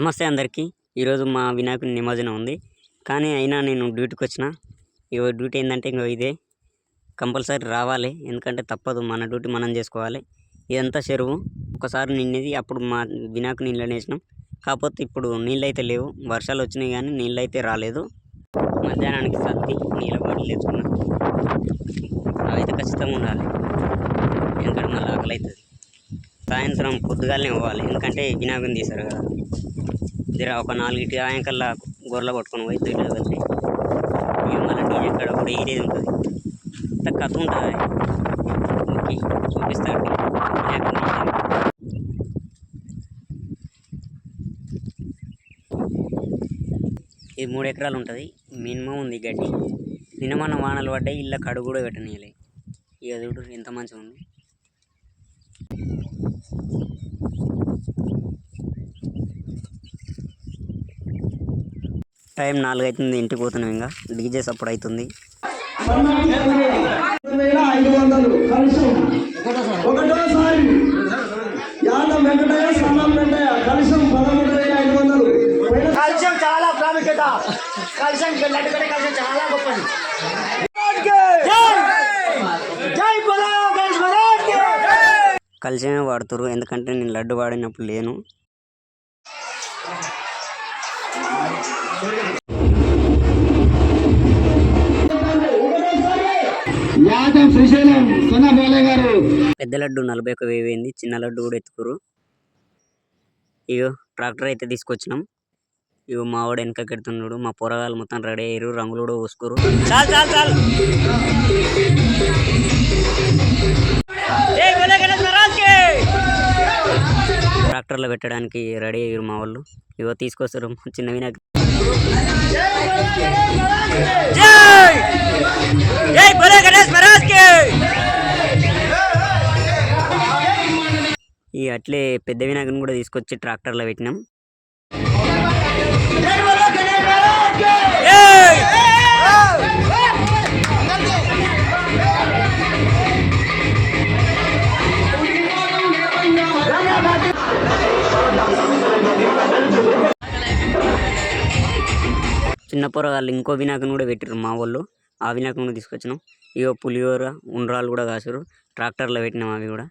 నమస్తే అందరికీ. ఈరోజు మా వినాయకుని నిమజ్జనం ఉంది. కానీ అయినా నేను డ్యూటీకి వచ్చిన. డ్యూటీ ఏంటంటే ఇదే కంపల్సరీ రావాలి. ఎందుకంటే తప్పదు, మన డ్యూటీ మనం చేసుకోవాలి. ఇదంతా చెరువు ఒకసారి నిండేది, అప్పుడు మా వినాయకుని నీళ్ళని వేసినాం. కాకపోతే ఇప్పుడు నీళ్ళు అయితే లేవు, వర్షాలు వచ్చినాయి కానీ నీళ్ళు అయితే రాలేదు. మధ్యాహ్నానికి సర్ది నీళ్ళ బాటిల్ తెచ్చుకున్నాం. అవైతే ఖచ్చితంగా ఉండాలి, ఎందుకంటే మళ్ళీ ఆకలి అవుతుంది. సాయంత్రం పొద్దుగాలనే పోవాలి, ఎందుకంటే వినాయకుని తీశారు కదా. ఒక 4 ఆయంకల్లా గొర్రెలు పట్టుకొని పోయి తిరిగి వెళ్తే ఇక మళ్ళీ డీజే ఎక్కడ కూడా ఈరేది ఉంటుంది, అంత కథ ఉంటుంది. ఓకే, చూపిస్తాడు. ఇది 3 ఎకరాలు ఉంటుంది, మినిమం ఉంది గడ్డి. నిన్న మన వానలు పడ్డాయి, ఇళ్ళ కడుగు కూడా పెట్టనీయలే. ఇక చూడు ఎంత మంచిగా ఉంది. టైం 4 అవుతుంది, ఇంటికి పోతున్నాం. ఇంకా డీజే సప్పుడు అవుతుంది. చాలా ప్రాముఖ్యత, చాలా గొప్పది. కలిసమే వాడుతారు, ఎందుకంటే నేను లడ్డు వాడినప్పుడు లేను. పెద్ద లడ్డు 41,000 అయింది, చిన్న లడ్డు కూడా ఎత్తుకురు. ఇగో ట్రాక్టర్ అయితే తీసుకొచ్చినాం. ఇగో మా వాడు వెనక కెడుతున్నాడు, మా పొరగాలు మొత్తం రెడీ అయ్యారు, రంగులు కూడా పోసుకోరు. ట్రాక్టర్లో పెట్టడానికి రెడీ అయ్యారు మా వాళ్ళు. ఇగో తీసుకొస్తారు చిన్న వినాయక. ఈ అట్లే పెద్ద వినాయకుని కూడా తీసుకొచ్చి ట్రాక్టర్లో పెట్టినాం. చిన్న పొరగాళ్ళు ఇంకో వినాయకుని కూడా పెట్టారు మా వాళ్ళు. ఆ వినాయకుని తీసుకొచ్చినాం. ఇగో పులిహోర ఉండ్రాలు కూడా కాసారు, ట్రాక్టర్లో పెట్టినాం అవి కూడా.